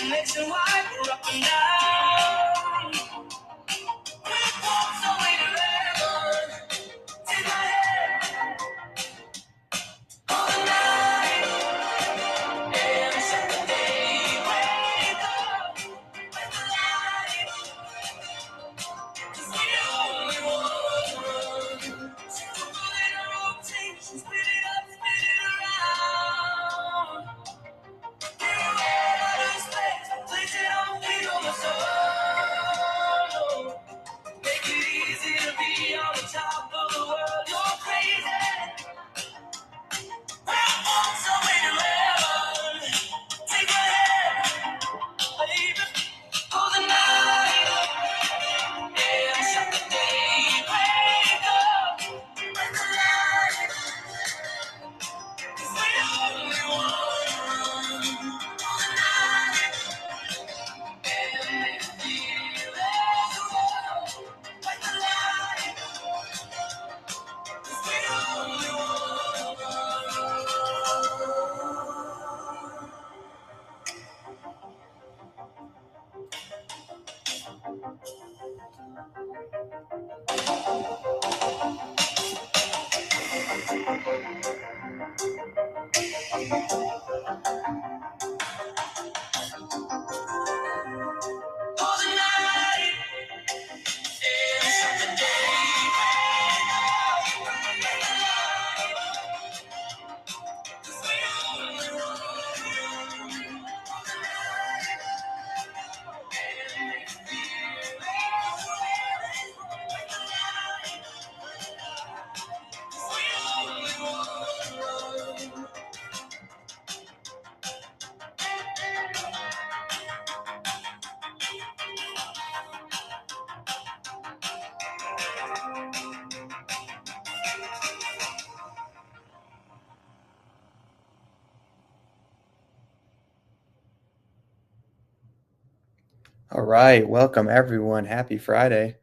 nationwide, we're up and down. We walk the way to heaven. Take my hand. All the night and set the day. Wake up with the light. 'Cause we only one. Circle in a rotation, spin it up, spin it around. Get away out of space, place it on, feel the sun. Make it easy to be on the top of the world. You're crazy. We're on some way to heaven. Take my hand, baby. Hold the night and shut the day. Wake up with the light. 'Cause we're only one. Hold the night and make it feel as well. With the light. 'Cause we're only one. Hold the night and shut the day. Wake up with the light. 'Cause we're only one. Hold the night and make it feel as well. With the light. 'Cause we're only one. All right, welcome everyone. Happy Friday.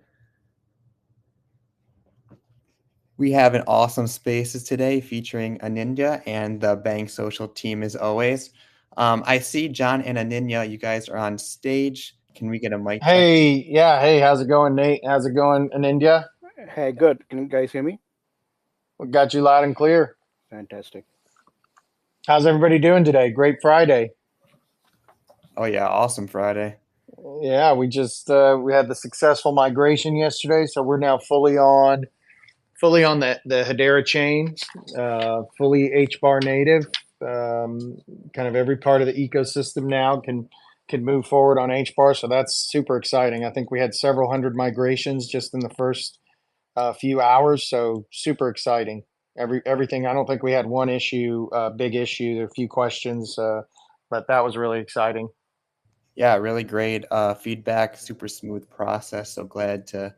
We have an awesome Spaces today featuring Anindya and the BankSocial team as always. I see John and Anindya, you guys are on stage. Can we get a mic check? Hey, yeah. Hey, how's it going, Nate? How's it going in India? Hey, good. Can you guys hear me? We got you loud and clear. Fantastic. How's everybody doing today? Great Friday. Oh yeah, awesome Friday. Yeah, we just we had the successful migration yesterday, so we're now fully on the Hedera chain, fully HBAR native. Kind of every part of the ecosystem now can move forward on HBAR, so that's super exciting. I think we had several hundred migrations just in the first few hours, so super exciting. Everything. I don't think we had one issue, big issue. There are a few questions, but that was really exciting. Yeah, really great feedback, super smooth process. So glad to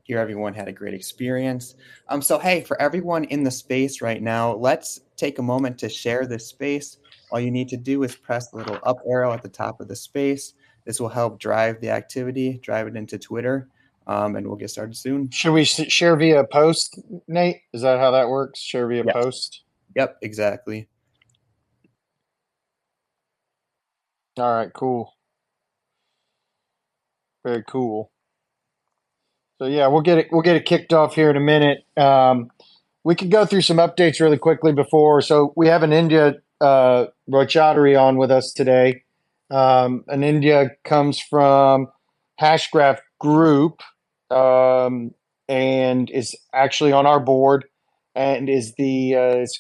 hear everyone had a great experience. So hey, for everyone in the space right now, let's take a moment to share this space. All you need to do is press the little up arrow at the top of the space. This will help drive the activity, drive it into Twitter, and we'll get started soon. Should we share via post, Nate? Is that how that works? Share via Yes. post? Yep, exactly. All right, cool. Very cool. So yeah, we'll get it kicked off here in a minute. We could go through some updates really quickly before. So we have Anindya Roychowdhury on with us today. Anindya comes from Hashgraph Group and is actually on our board and is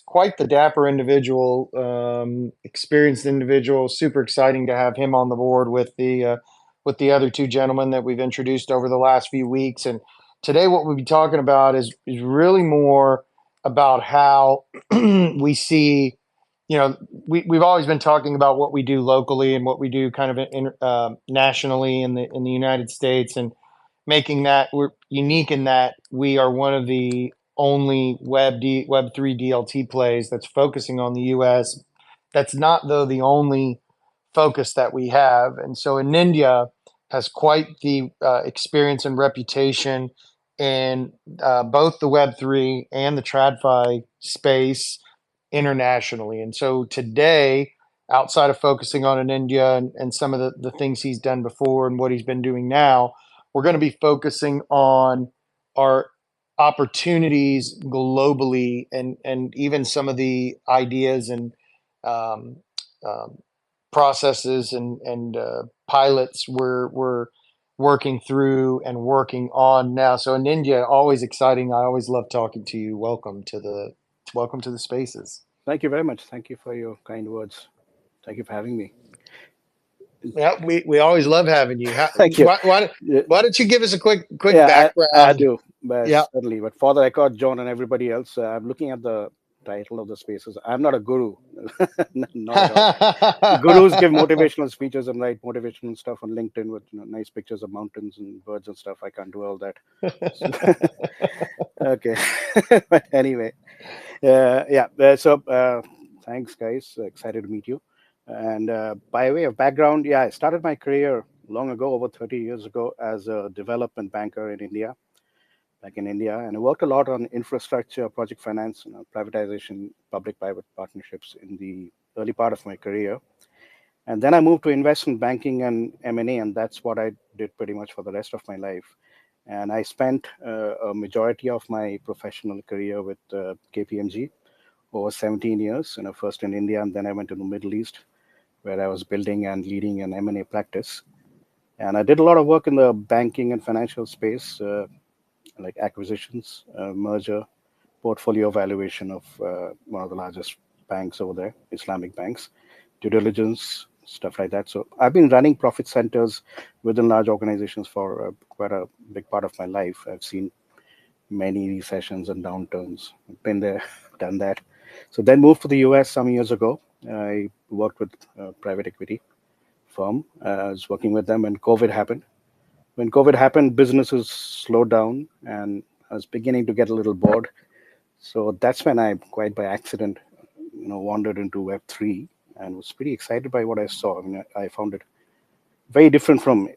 quite the dapper individual, experienced individual. Super exciting to have him on the board with the other two gentlemen that we've introduced over the last few weeks. And today, what we'll be talking about is really more about how we see. We've always been talking about what we do locally and what we do kind of nationally in the United States, and making that we're unique in that we are one of the only Web3 DLT plays that's focusing on the U.S. That's not, though, the only focus that we have. And so Anindya has quite the experience and reputation in both the Web3 and the TradFi space internationally. And so today, outside of focusing on Anindya and some of the things he's done before and what he's been doing now, we're going to be focusing on our opportunities globally and even some of the ideas and um, um, processes and pilots we're working through and working on now. So Anindya, always exciting. I always love talking to you. Welcome to the spaces. Thank you very much. Thank you for your kind words. Thank you for having me. Yeah, we always love having you. Thank you. Why don't you give us a quick Yeah, background? I do. But Yeah. certainly. But for the record, John and everybody else, I'm looking at the title of the spaces. I'm not a guru. Not at all. Gurus give motivational speeches and write motivational stuff on LinkedIn with nice pictures of mountains and birds and stuff. I can't do all that. Okay. But anyway, yeah. Thanks, guys. Excited to meet you. And by way of background, yeah, I started my career long ago, over 30 years ago, as a development banker in India, back in India, and I worked a lot on infrastructure, project finance, privatization, public-private partnerships in the early part of my career. And then I moved to investment banking and M&A, and that's what I did pretty much for the rest of my life. And I spent a majority of my professional career with KPMG over 17 years, first in India, and then I went to the Middle East, where I was building and leading an M&A practice. And I did a lot of work in the banking and financial space, like acquisitions, merger, portfolio valuation of one of the largest banks over there, Islamic banks, due diligence, stuff like that. So I've been running profit centers within large organizations for quite a big part of my life. I've seen many recessions and downturns. Been there, done that. So then moved to the US some years ago. I worked with a private equity firm. I was working with them when COVID happened. When COVID happened, businesses slowed down, and I was beginning to get a little bored. So that's when I, quite by accident, wandered into Web3 and was pretty excited by what I saw. I mean, I found it very different from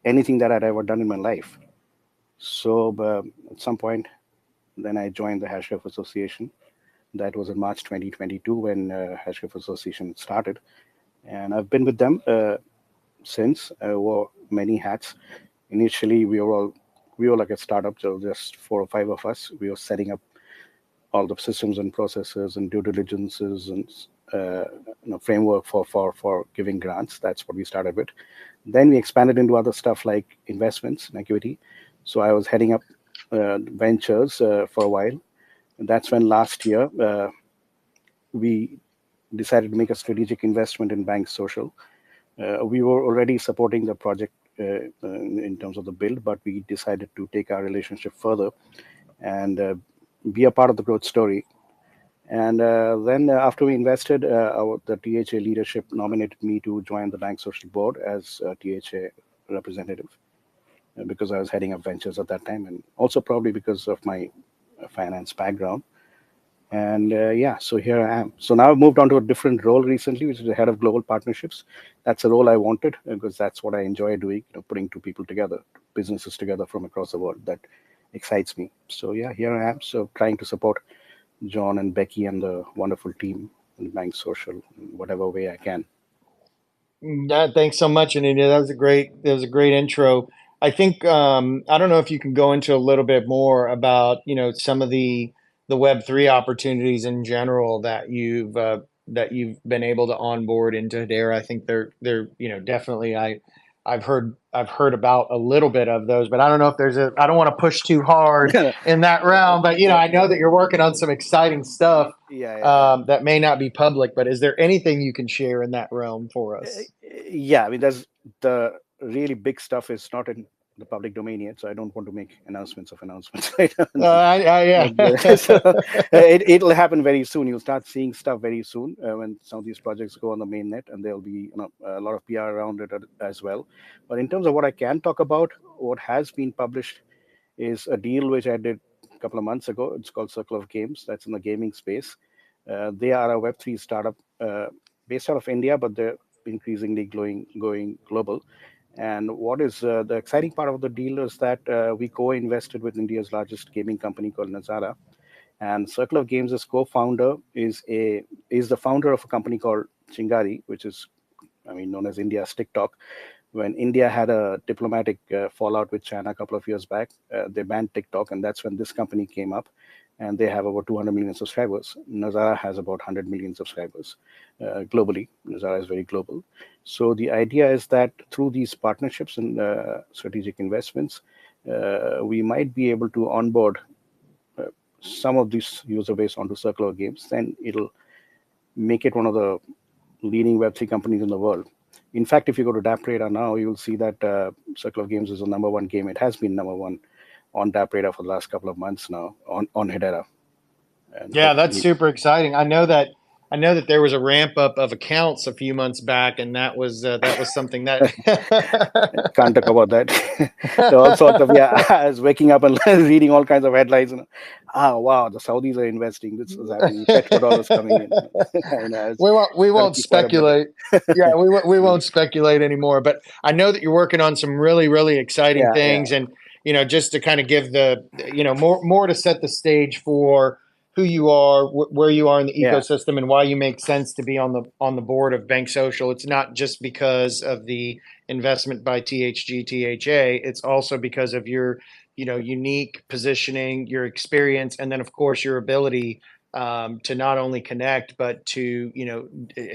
anything that I'd ever done in my life. So at some point, then I joined the Hashgraph Association. That was in March 2022 when Hashgraph Association started. And I've been with them since. I wore many hats. Initially, we were like a startup, so just 4 or 5 of us. We were setting up all the systems and processes and due diligences and framework for giving grants. That's what we started with. Then we expanded into other stuff like investments and equity. So I was heading up ventures for a while. And that's when last year we decided to make a strategic investment in BankSocial. We were already supporting the project in terms of the build, but we decided to take our relationship further and be a part of the growth story. And then after we invested, the THA leadership nominated me to join the BankSocial Board as a THA representative because I was heading up ventures at that time, and also probably because of my finance background. And so here I am. So now I've moved on to a different role recently, which is the head of global partnerships. That's a role I wanted because that's what I enjoy doing, putting two people together, businesses together from across the world. That excites me. So yeah, here I am. So trying to support John and Becky and the wonderful team in BankSocial in whatever way I can. Yeah, thanks so much, Anindya. That was a great intro. I think I don't know if you can go into a little bit more about some of the Web3 opportunities in general that you've been able to onboard into Hedera. I think they're definitely I've heard about a little bit of those, but I don't know if I don't want to push too hard in that realm, but I know that you're working on some exciting stuff that may not be public, but is there anything you can share in that realm for us? Yeah, I mean, there's the really big stuff is not in the public domain yet, so I don't want to make announcements of announcements. Right? Yeah. So it'll happen very soon. You'll start seeing stuff very soon when some of these projects go on the mainnet, and there'll be a lot of PR around it as well. But in terms of what I can talk about, what has been published is a deal which I did a couple of months ago. It's called Circle of Games. That's in the gaming space. They are a Web3 startup based out of India, but they're increasingly going global. And what is the exciting part of the deal is that we co-invested with India's largest gaming company called Nazara. And Circle of Games' co-founder is the founder of a company called Chingari, which is, known as India's TikTok. When India had a diplomatic fallout with China a couple of years back, they banned TikTok, and that's when this company came up. And they have over 200 million subscribers. Nazara has about 100 million subscribers globally. Nazara is very global. So the idea is that through these partnerships and strategic investments, we might be able to onboard some of this user base onto Circle of Games. Then it'll make it one of the leading Web3 companies in the world. In fact, if you go to DApp Radar now, you will see that Circle of Games is the number one game. It has been number one on DApp Radar for the last couple of months now on Hedera. And yeah, that's super exciting. I know that there was a ramp up of accounts a few months back, and that was something that can't talk about that. All sorts of I was waking up and reading all kinds of headlines. Wow, the Saudis are investing. This is happening. Petrodollars coming in. We won't speculate. Yeah, we won't speculate anymore. But I know that you're working on some really, really exciting things, and just to kind of give the more to set the stage for who you are, where you are in the ecosystem, and why you make sense to be on the board of BankSocial. It's not just because of the investment by THG THA. It's also because of your unique positioning, your experience, and then of course your ability to not only connect but to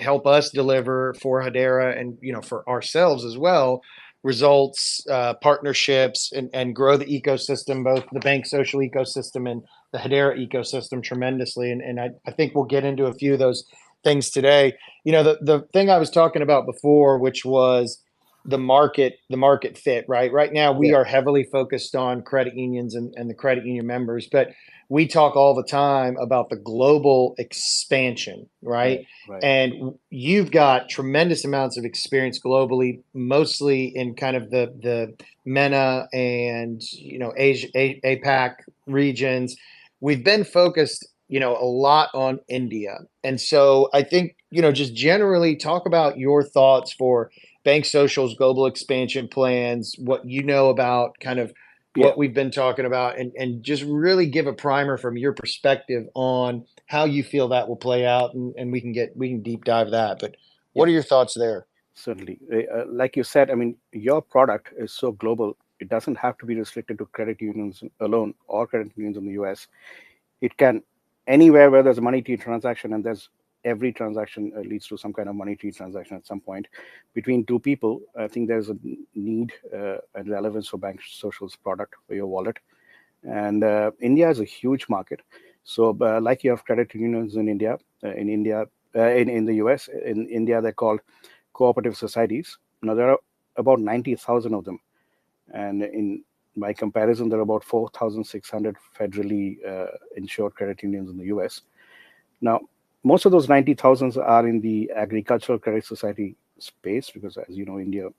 help us deliver for Hedera and for ourselves as well results, partnerships, and grow the ecosystem, both the BankSocial ecosystem and the Hedera ecosystem tremendously. And I think we'll get into a few of those things today. The thing I was talking about before, which was the market fit, right? Right now, we are heavily focused on credit unions and the credit union members, but we talk all the time about the global expansion, right? And you've got tremendous amounts of experience globally, mostly in kind of the MENA and Asia, APAC regions. We've been focused, a lot on India, and so I think just generally talk about your thoughts for BankSocial's global expansion plans, what about kind of what we've been talking about, and just really give a primer from your perspective on how you feel that will play out, and we can deep dive that. But what are your thoughts there? Certainly. Like you said, your product is so global, it doesn't have to be restricted to credit unions alone or credit unions in the US. It can anywhere where there's a money tree transaction, and every transaction leads to some kind of money tree transaction at some point between two people. I think there's a need and relevance for BankSocial's product for your wallet. And India is a huge market. So like you have credit unions in India, in the US, in India, they're called cooperative societies. Now, there are about 90,000 of them. And by comparison, there are about 4,600 federally insured credit unions in the US. Now, most of those 90,000 are in the agricultural credit society space because, as you know, India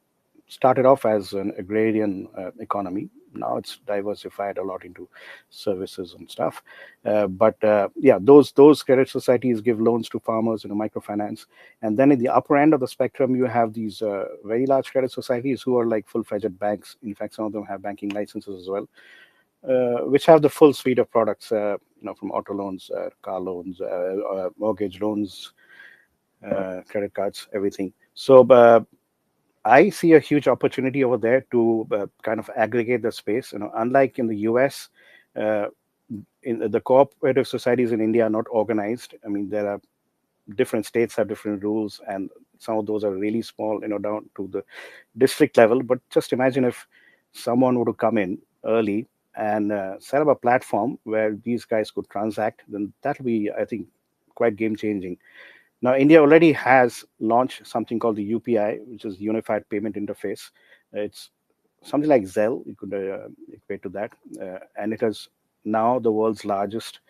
started off as an agrarian economy. Now it's diversified a lot into services and stuff. But those credit societies give loans to farmers in a microfinance. And then in the upper end of the spectrum, you have these very large credit societies who are like full-fledged banks. In fact, some of them have banking licenses as well, which have the full suite of products, from auto loans, car loans, mortgage loans, credit cards, everything. So I see a huge opportunity over there to kind of aggregate the space. Unlike in the US, in the cooperative societies in India are not organized. There are different states have different rules, and some of those are really small, down to the district level. But just imagine if someone were to come in early and set up a platform where these guys could transact, then that will be, I think, quite game-changing. Now, India already has launched something called the UPI, which is Unified Payment Interface. It's something like Zelle, you could equate to that. And it is now the world's largest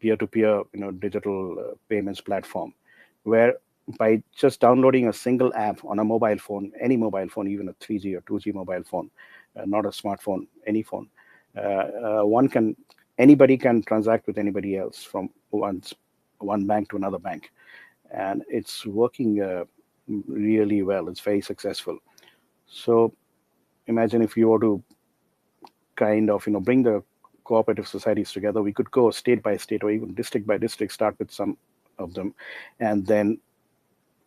peer-to-peer digital payments platform, where by just downloading a single app on a mobile phone, any mobile phone, even a 3G or 2G mobile phone, not a smartphone, any phone, anybody can transact with anybody else from one bank to another bank. And it's working really well. It's very successful. So imagine if you were to kind of bring the cooperative societies together. We could go state by state or even district by district, start with some of them, and then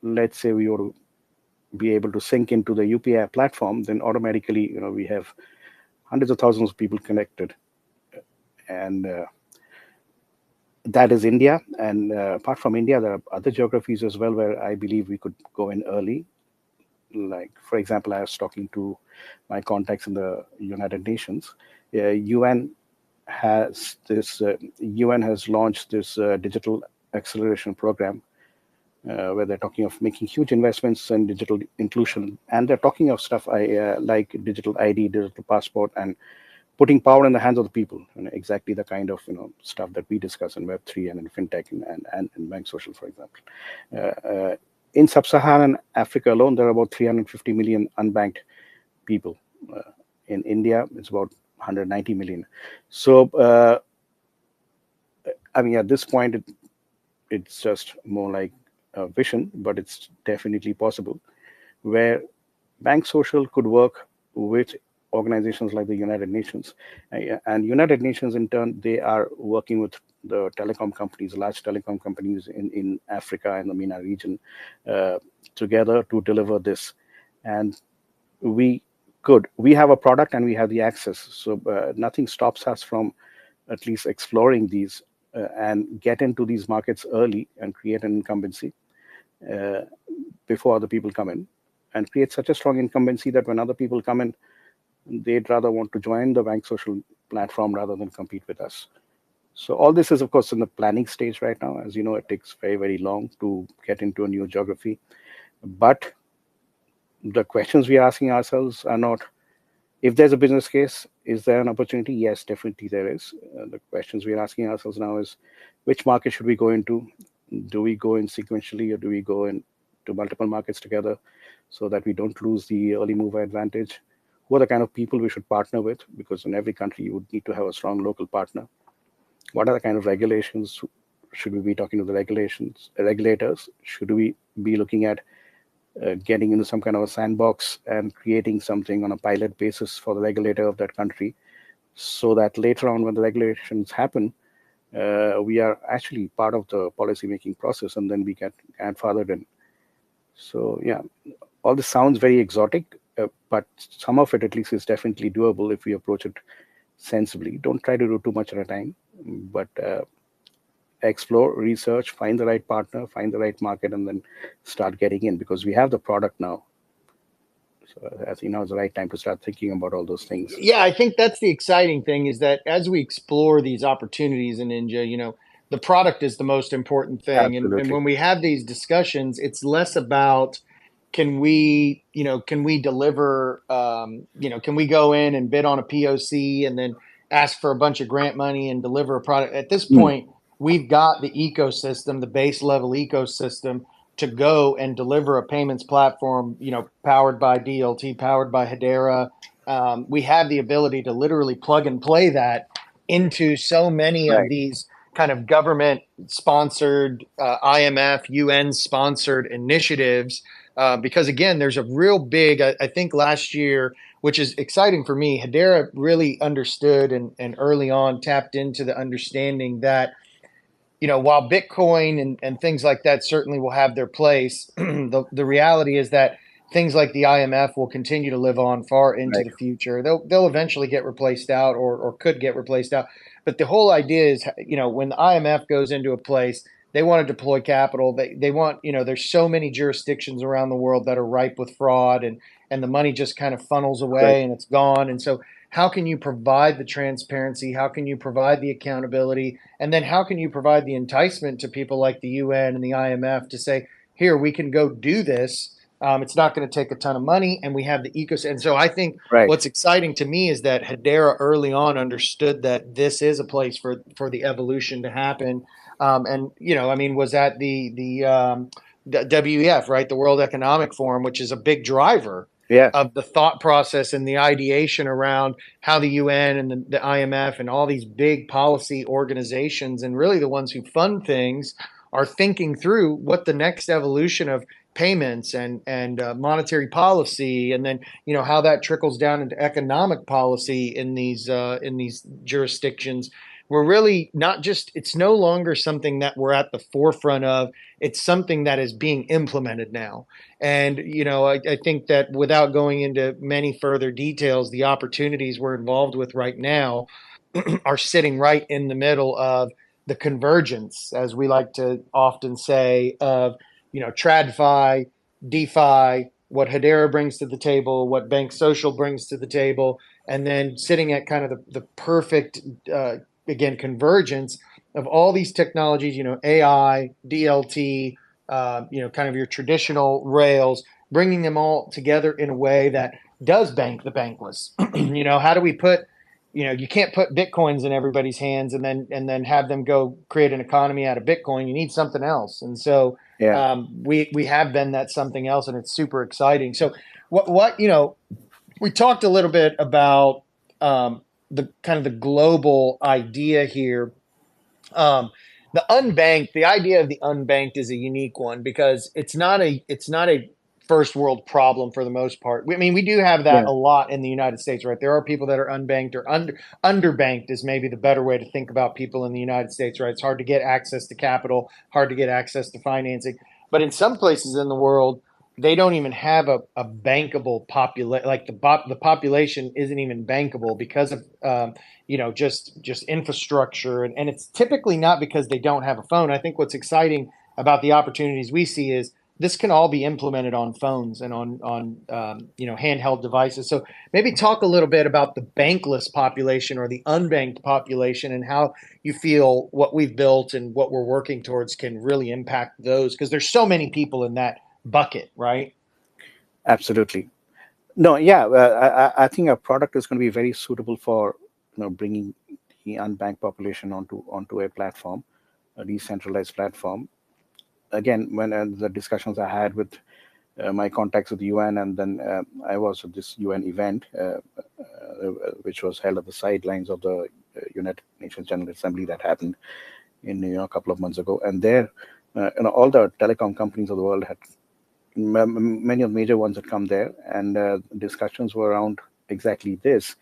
let's say we were to be able to sync into the UPI platform, then automatically, we have hundreds of thousands of people connected. And that is India. And apart from India, there are other geographies as well where I believe we could go in early. Like, for example, I was talking to my contacts in the United Nations. UN has launched this digital acceleration program where they're talking of making huge investments in digital inclusion, and they're talking of stuff like digital ID, digital passport, and putting power in the hands of the people. Exactly the kind of stuff that we discuss in Web3 and in fintech and in BankSocial, for example. In sub-Saharan Africa alone, there are about 350 million unbanked people. In India, it's about 190 million. So, at this point, it's just more like a vision, but it's definitely possible, where BankSocial could work with organizations like the United Nations. And United Nations, in turn, they are working with the telecom companies, large telecom companies in Africa and the MENA region, together to deliver this. And we have a product and we have the access. So nothing stops us from at least exploring these and get into these markets early and create an incumbency before other people come in, and create such a strong incumbency that when other people come in, they'd rather want to join the BankSocial platform rather than compete with us. So all this is, of course, in the planning stage right now. As you know, it takes very, very long to get into a new geography. But the questions we are asking ourselves are not, if there's a business case, is there an opportunity? Yes, definitely there is. The questions we are asking ourselves now is, which market should we go into? Do we go in sequentially, or do we go into multiple markets together so that we don't lose the early mover advantage? Who are the kind of people we should partner with? Because in every country, you would need to have a strong local partner. What are the kind of regulations? Should we be talking to the regulators? Should we be looking at getting into some kind of a sandbox and creating something on a pilot basis for the regulator of that country, so that later on when the regulations happen, we are actually part of the policy-making process, and then we get grandfathered in. So yeah, all this sounds very exotic, but some of it at least is definitely doable if we approach it sensibly. Don't try to do too much at a time, but explore, research, find the right partner, find the right market, and then start getting in, because we have the product now. So I think now is the right time to start thinking about all those things. Yeah, I think that's the exciting thing, is that as we explore these opportunities in India, the product is the most important thing. And when we have these discussions, it's less about can we deliver, can we go in and bid on a POC and then ask for a bunch of grant money and deliver a product. At this point, we've got the ecosystem, the base level ecosystem, to go and deliver a payments platform, powered by DLT, powered by Hedera. We have the ability to literally plug and play that into so many of these kind of government-sponsored, IMF, UN-sponsored initiatives. Because again, there's a real big, I think last year, which is exciting for me, Hedera really understood and early on tapped into the understanding that, while Bitcoin and things like that certainly will have their place, the reality is that things like the IMF will continue to live on far into the future. They'll eventually get replaced out or could get replaced out. But the whole idea is, when the IMF goes into a place, they want to deploy capital. They want, there's so many jurisdictions around the world that are ripe with fraud, and the money just kind of funnels away and it's gone. And so how can you provide the transparency? How can you provide the accountability? And then how can you provide the enticement to people like the UN and the IMF to say, here, we can go do this. It's not going to take a ton of money, and we have the ecosystem. And so I think what's exciting to me is that Hedera early on understood that this is a place for the evolution to happen. Was at the WEF, right? The World Economic Forum, which is a big driver of the thought process and the ideation around how the UN and the IMF and all these big policy organizations, and really the ones who fund things, are thinking through what the next evolution of payments and monetary policy, and then how that trickles down into economic policy in these jurisdictions, we're really not just, it's no longer something that we're at the forefront of, it's something that is being implemented now. And, I think that without going into many further details, the opportunities we're involved with right now are sitting right in the middle of the convergence, as we like to often say, of, TradFi, DeFi, what Hedera brings to the table, what BankSocial brings to the table, and then sitting at kind of the perfect, again, convergence of all these technologies, AI, DLT, kind of your traditional rails, bringing them all together in a way that does bank the bankless. How do we put, you can't put Bitcoins in everybody's hands and then have them go create an economy out of Bitcoin. You need something else. And so we have been that something else, and it's super exciting. So what we talked a little bit about the kind of the global idea here. The idea of the unbanked is a unique one because it's not a first world problem for the most part. We do have that a lot in the United States, right? There are people that are unbanked or underbanked is maybe the better way to think about people in the United States, right? It's hard to get access to capital, hard to get access to financing. But in some places in the world, they don't even have a bankable population. Like the population isn't even bankable because of just infrastructure, and it's typically not because they don't have a phone. I think what's exciting about the opportunities we see is this can all be implemented on phones and on handheld devices. So maybe talk a little bit about the bankless population or the unbanked population and how you feel what we've built and what we're working towards can really impact those, because there's so many people in that bucket, right? Absolutely. No, yeah, I think our product is going to be very suitable for bringing the unbanked population onto a platform, a decentralized platform. Again, when the discussions I had with my contacts with the UN, and then I was at this UN event, which was held at the sidelines of the United Nations General Assembly that happened in a couple of months ago, and there, all the telecom companies of the world had. Many of the major ones had come there, and discussions were around exactly this,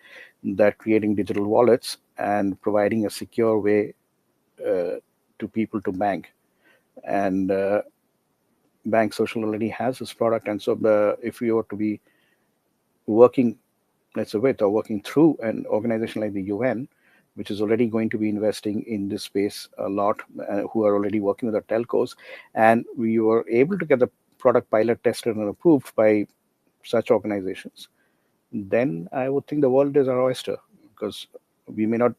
that creating digital wallets and providing a secure way to people to bank. And BankSocial already has this product. And so if we were to be working, let's say, with or working through an organization like the UN, which is already going to be investing in this space a lot, who are already working with our telcos, and we were able to get the product pilot tested and approved by such organizations, then I would think the world is our oyster, because we may not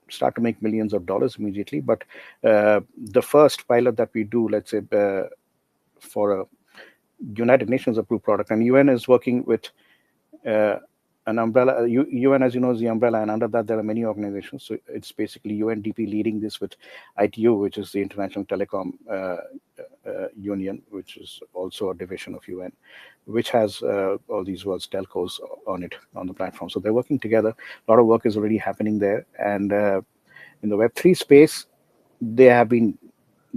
start to make millions of dollars immediately, but the first pilot that we do, let's say, for a United Nations approved product, and UN is working with an umbrella. UN, as you know, is the umbrella, and under that there are many organizations. So it's basically UNDP leading this with ITU, which is the International Telecom Union, which is also a division of UN, which has all these world's telcos on the platform. So they're working together. A lot of work is already happening there. And in the Web3 space, there have been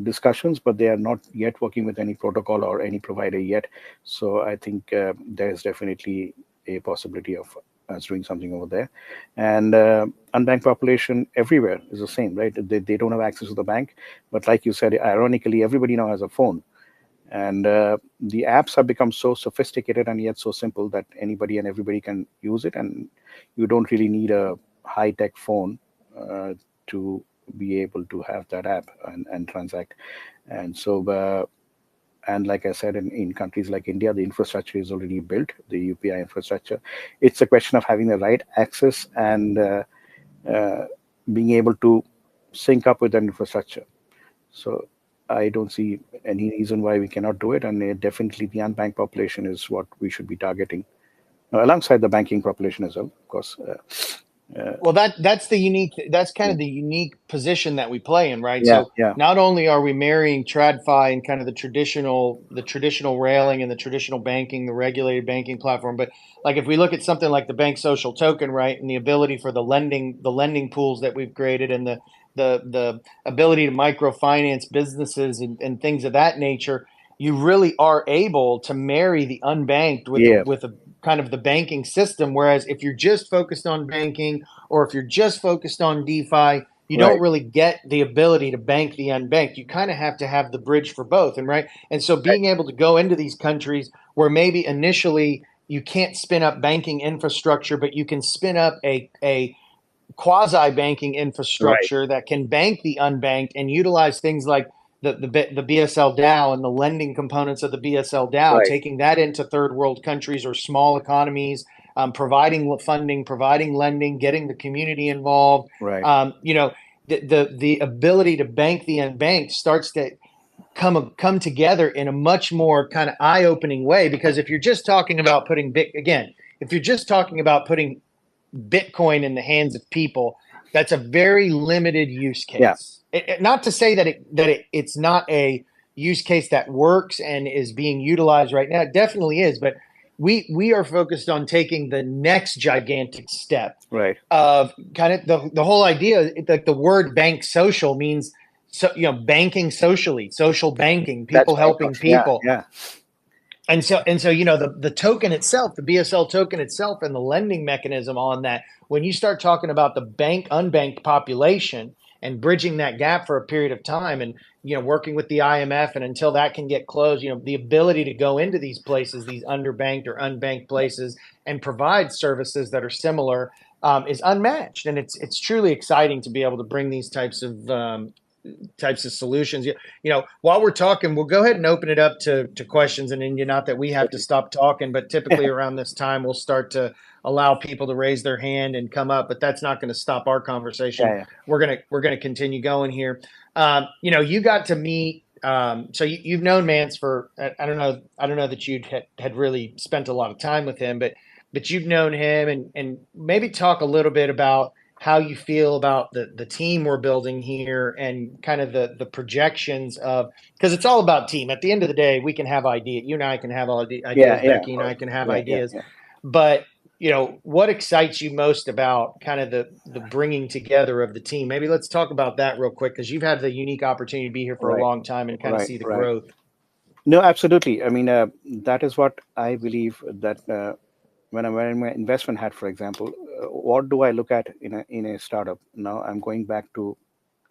discussions, but they are not yet working with any protocol or any provider yet. So I think there's definitely a possibility of us doing something over there. And unbanked population everywhere is the same, right? They don't have access to the bank, but like you said, ironically, everybody now has a phone, and the apps have become so sophisticated and yet so simple that anybody and everybody can use it, and you don't really need a high-tech phone to be able to have that app and transact. And so and like I said, in countries like India, the infrastructure is already built, the UPI infrastructure. It's a question of having the right access and being able to sync up with that infrastructure. So I don't see any reason why we cannot do it. And definitely the unbanked population is what we should be targeting, alongside the banking population as well, of course. Well, that's kind of the unique position that we play in, right? Yeah, so not only are we marrying TradFi and kind of the traditional railing and the traditional banking, the regulated banking platform, but like if we look at something like the BankSocial token, right, and the ability for the lending pools that we've created, and the ability to microfinance businesses and things of that nature, you really are able to marry the unbanked with a kind of the banking system. Whereas if you're just focused on banking, or if you're just focused on DeFi, you Right. don't really get the ability to bank the unbanked. You kind of have to have the bridge for both. And so being able to go into these countries where maybe initially you can't spin up banking infrastructure, but you can spin up a quasi-banking infrastructure that can bank the unbanked and utilize things like the BSL DAO and the lending components of the BSL DAO, Right. taking that into third world countries or small economies, providing funding, providing lending, getting the community involved. Right. The ability to bank the unbanked starts to come together in a much more kind of eye-opening way, because if you're just talking about putting Bitcoin in the hands of people, that's a very limited use case. Yeah. Not to say that it's not a use case that works and is being utilized right now. It definitely is, but we are focused on taking the next gigantic step Right. of kind of the whole idea. Like the word BankSocial means, banking socially, social banking, people helping people. Yeah. And so, the token itself, the BSL token itself, and the lending mechanism on that, when you start talking about the unbanked population and bridging that gap for a period of time, and working with the IMF, and until that can get closed, the ability to go into these places, these underbanked or unbanked places, and provide services that are similar, is unmatched. And it's truly exciting to be able to bring these types of solutions. While we're talking, we'll go ahead and open it up to questions. And not that we have to stop talking, but typically around this time, we'll start to allow people to raise their hand and come up, but that's not going to stop our conversation. Yeah. We're going to continue going here. You got to meet, so you've known Mance for, I don't know that you had really spent a lot of time with him, but you've known him, and maybe talk a little bit about how you feel about the team we're building here, and kind of the projections of, because it's all about team. At the end of the day, we can have ideas. You and I can have all ideas. Becky and I can have ideas. But what excites you most about kind of the bringing together of the team? Maybe let's talk about that real quick, because you've had the unique opportunity to be here for a long time and kind of see the growth. No, absolutely. I mean, that is what I believe, that when I'm wearing my investment hat, for example, what do I look at in a startup? Now I'm going back to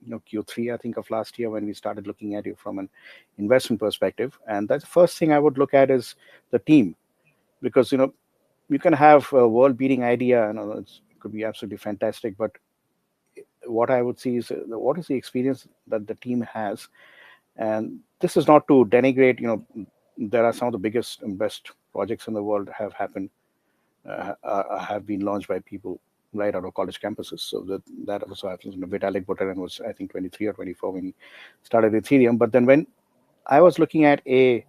Q3, I think, of last year, when we started looking at it from an investment perspective, and that's the first thing I would look at is the team, because you can have a world-beating idea, it could be absolutely fantastic, but what I would see is what is the experience that the team has. And this is not to denigrate, there are some of the biggest and best projects in the world have happened, have been launched by people right out of college campuses. So that also happens. Vitalik Buterin was, I think, 23 or 24 when he started Ethereum. But then when I was looking at a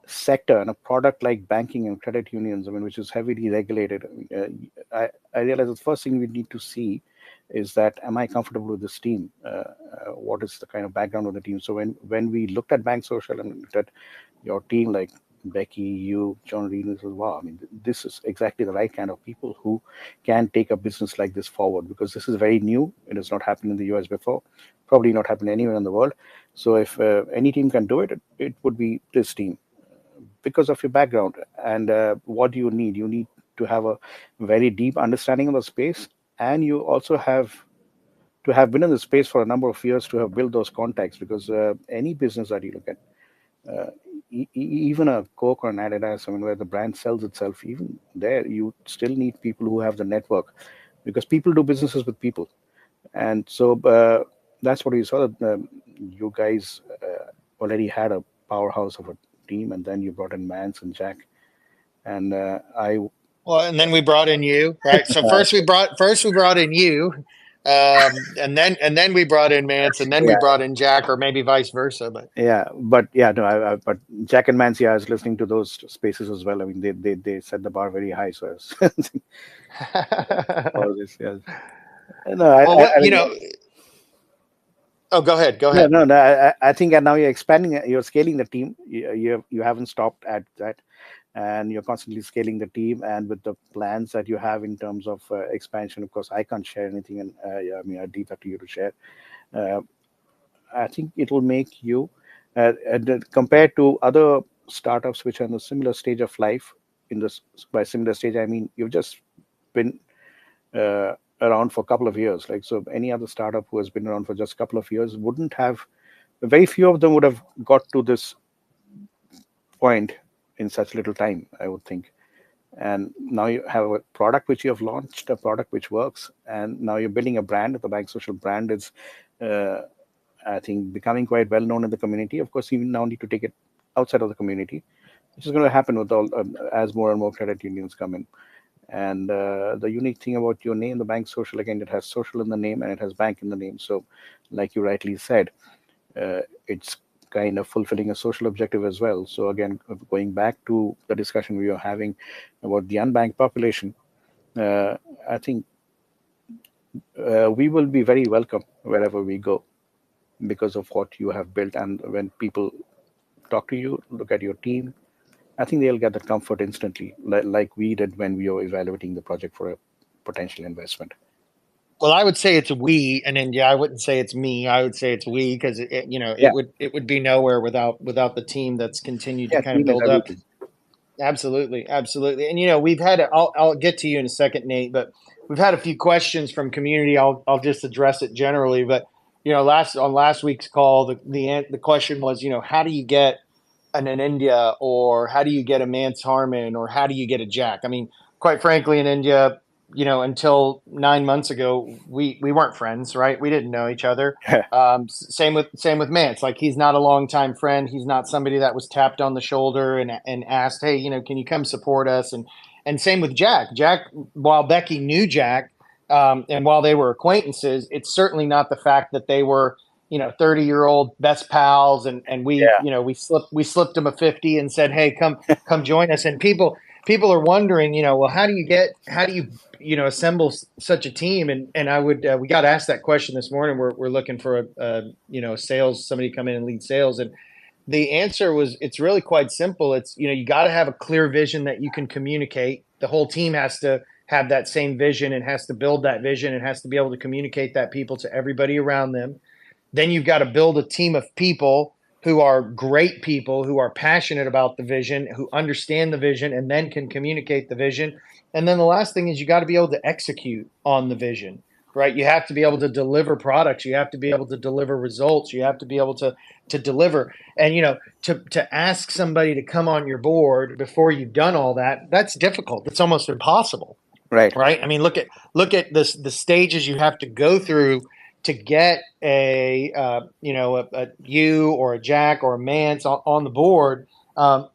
sector and a product like banking and credit unions, which is heavily regulated, I realized the first thing we need to see is that, am I comfortable with this team? What is the kind of background of the team? So when we looked at BankSocial and looked at your team, like Becky, you, John Reed, says, wow, this is exactly the right kind of people who can take a business like this forward, because this is very new. It has not happened in the US before, probably not happened anywhere in the world. So if any team can do it, it would be this team, because of your background. And what do you need? You need to have a very deep understanding of the space, and you also have to have been in the space for a number of years to have built those contacts, because any business that you look at, even a Coke or an Adidas, where the brand sells itself, even there, you still need people who have the network, because people do businesses with people. And so that's what we saw. You guys already had a powerhouse of a team, and then you brought in Mance and Jack, and and then we brought in you, right? So first we brought in you, and then we brought in Mance, and then we brought in Jack, or maybe vice versa. But but Jack and Mance, I was listening to those spaces as well. They set the bar very high, so I was all this, yes. No, Oh, go ahead. No, I think now you're expanding, you're scaling the team. You haven't stopped at that, and you're constantly scaling the team. And with the plans that you have in terms of expansion, of course, I can't share anything, and I leave that to you to share. I think it will make you, compared to other startups which are in a similar stage of life, by similar stage, I mean, you've just been around for a couple of years. Like, so any other startup who has been around for just a couple of years wouldn't have, very few of them would have got to this point in such little time, I would think. And now you have a product which you have launched, a product which works, and now you're building a brand. The BankSocial brand is, I think, becoming quite well known in the community. Of course, you now need to take it outside of the community, which is going to happen with all as more and more credit unions come in. And the unique thing about your name, the BankSocial, again, it has social in the name and it has bank in the name. So, like you rightly said, it's kind of fulfilling a social objective as well. So again, going back to the discussion we were having about the unbanked population, I think we will be very welcome wherever we go because of what you have built. And when people talk to you, look at your team, I think they'll get the comfort instantly, like we did when we were evaluating the project for a potential investment. Well, I would say it's we, and India. I wouldn't say it's me. I would say it's we because it would be nowhere without the team that's continued to kind of build up. Absolutely. And we've had. I'll get to you in a second, Nate. But we've had a few questions from community. I'll just address it generally. But on last week's call, the question was, how do you get an Anindya, or how do you get a Mance Harmon, or how do you get a Jack? I mean, quite frankly, in India, until 9 months ago, we weren't friends, right? We didn't know each other. Same with Mance. Like, he's not a longtime friend. He's not somebody that was tapped on the shoulder and asked, hey, can you come support us? And same with Jack. Jack, while Becky knew Jack, and while they were acquaintances, it's certainly not the fact that they were 30-year-old best pals, and we we slipped him a 50 and said, hey, come join us. And people are wondering, well, how do you assemble such a team? And I would we got asked that question this morning. We're looking for somebody come in and lead sales, and the answer was, it's really quite simple. It's you got to have a clear vision that you can communicate. The whole team has to have that same vision and has to build that vision and has to be able to communicate that people to everybody around them. Then you've got to build a team of people who are great people, who are passionate about the vision, who understand the vision, and then can communicate the vision. And then the last thing is you got to be able to execute on the vision, right? You have to be able to deliver products. You have to be able to deliver results. You have to be able to deliver. And, to ask somebody to come on your board before you've done all that, that's difficult. It's almost impossible. Right. I mean, look at the stages you have to go through to get a you or a Jack or a Mance on the board.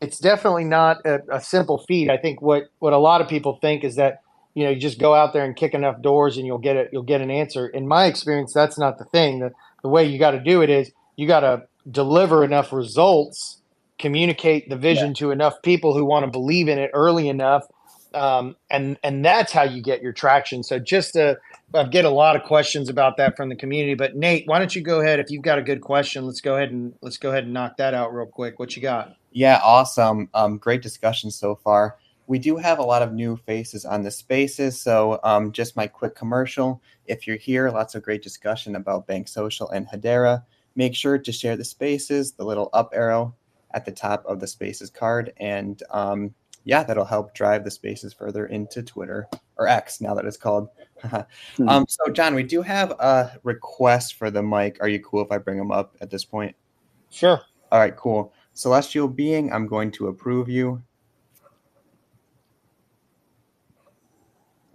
It's definitely not a simple feat. I think what a lot of people think is that you just go out there and kick enough doors and you'll get an answer. In my experience, that's not the thing. The way you got to do it is you got to deliver enough results, communicate the vision to enough people who want to believe in it early enough, and that's how you get your traction. So I get a lot of questions about that from the community. But Nate, why don't you go ahead? If you've got a good question, let's go ahead and knock that out real quick. What you got? Yeah, awesome. Great discussion so far. We do have a lot of new faces on the spaces. So just my quick commercial. If you're here, lots of great discussion about BankSocial and Hedera. Make sure to share the spaces, the little up arrow at the top of the spaces card. And that'll help drive the spaces further into Twitter, or X now that it's called. So John, we do have a request for the mic. Are you cool if I bring them up at this point? Sure. All right, cool. Celestial Being, I'm going to approve you.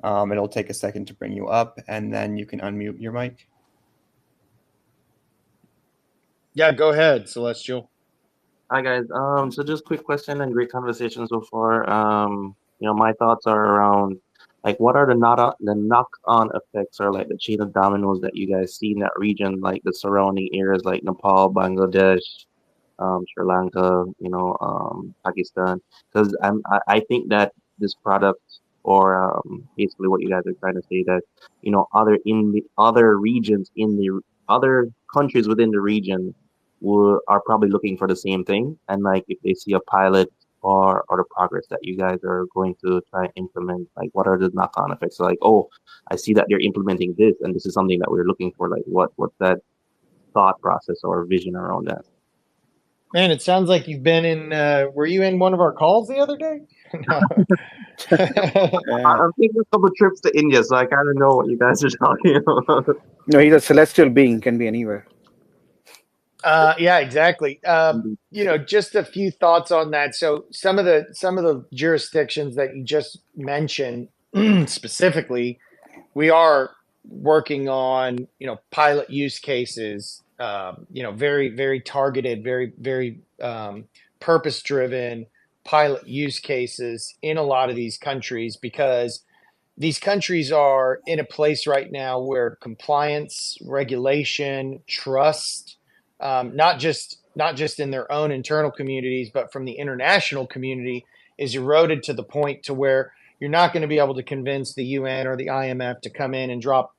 It'll take a second to bring you up, and then you can unmute your mic. Yeah, go ahead, Celestial. Hi guys. So just quick question and great conversation so far. My thoughts are around like what are the knock-on effects or like the chain of dominoes that you guys see in that region, like the surrounding areas like Nepal, Bangladesh, Sri Lanka, Pakistan. Because I think that this product or basically what you guys are trying to say that other regions in the other countries within the region are probably looking for the same thing, and like if they see a pilot or the progress that you guys are going to try and implement, like what are the knock-on effects? Like, oh, I see that they're implementing this, and this is something that we're looking for. Like, what's that thought process or vision around that? Man, it sounds like you've been in. Were you in one of our calls the other day? No. I'm taking a couple trips to India, so I kind of know what you guys are talking about. No, he's a celestial being, can be anywhere. Yeah, exactly. Just a few thoughts on that. So some of the jurisdictions that you just mentioned specifically, we are working on pilot use cases. Very very targeted, very very purpose driven pilot use cases in a lot of these countries because these countries are in a place right now where compliance, regulation, trust, not just in their own internal communities, but from the international community, is eroded to the point to where you're not going to be able to convince the UN or the IMF to come in and drop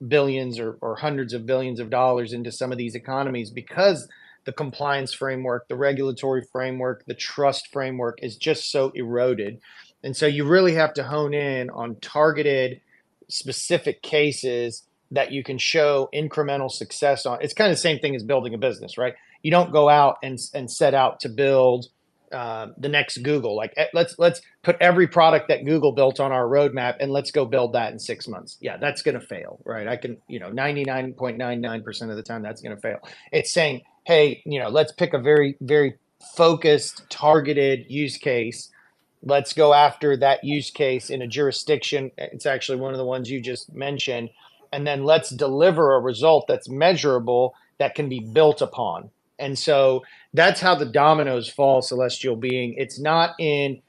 billions or hundreds of billions of dollars into some of these economies because the compliance framework, the regulatory framework, the trust framework is just so eroded. And so you really have to hone in on targeted, specific cases that you can show incremental success on. It's kind of the same thing as building a business, right? You don't go out and set out to build the next Google. Like let's put every product that Google built on our roadmap and let's go build that in 6 months. Yeah, that's going to fail, right? I can 99.99% of the time that's going to fail. It's saying, hey, let's pick a very very focused, targeted use case. Let's go after that use case in a jurisdiction. It's actually one of the ones you just mentioned. And then let's deliver a result that's measurable that can be built upon. And so that's how the dominoes fall, celestial being. It's not in,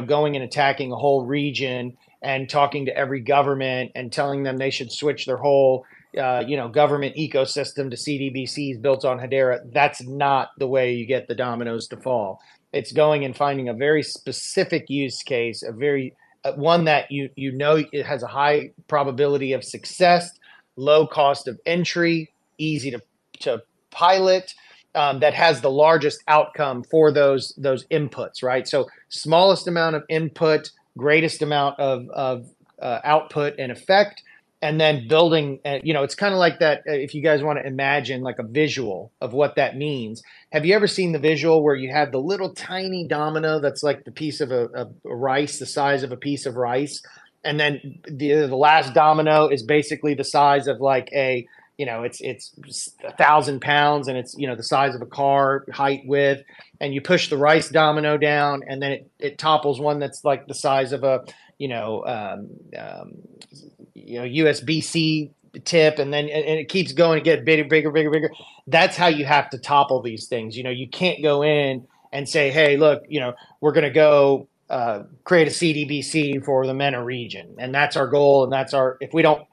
going and attacking a whole region and talking to every government and telling them they should switch their whole, government ecosystem to CDBCs built on Hedera. That's not the way you get the dominoes to fall. It's going and finding a very specific use case, a very one that it has a high probability of success, low cost of entry, easy to pilot, that has the largest outcome for those inputs, right? So smallest amount of input, greatest amount of output and effect. And then building, it's kind of like that. If you guys want to imagine like a visual of what that means, have you ever seen the visual where you have the little tiny domino that's like the piece of a rice, the size of a piece of rice, and then the last domino is basically the size of like it's 1,000 pounds and it's the size of a car, height, width, and you push the rice domino down, and then it topples one that's like the size of a USB-C tip, and then and it keeps going to get bigger. That's how you have to topple these things. You can't go in and say, hey, look, we're going to go create a CDBC for the MENA region, and that's our goal, and that's our, if we don't,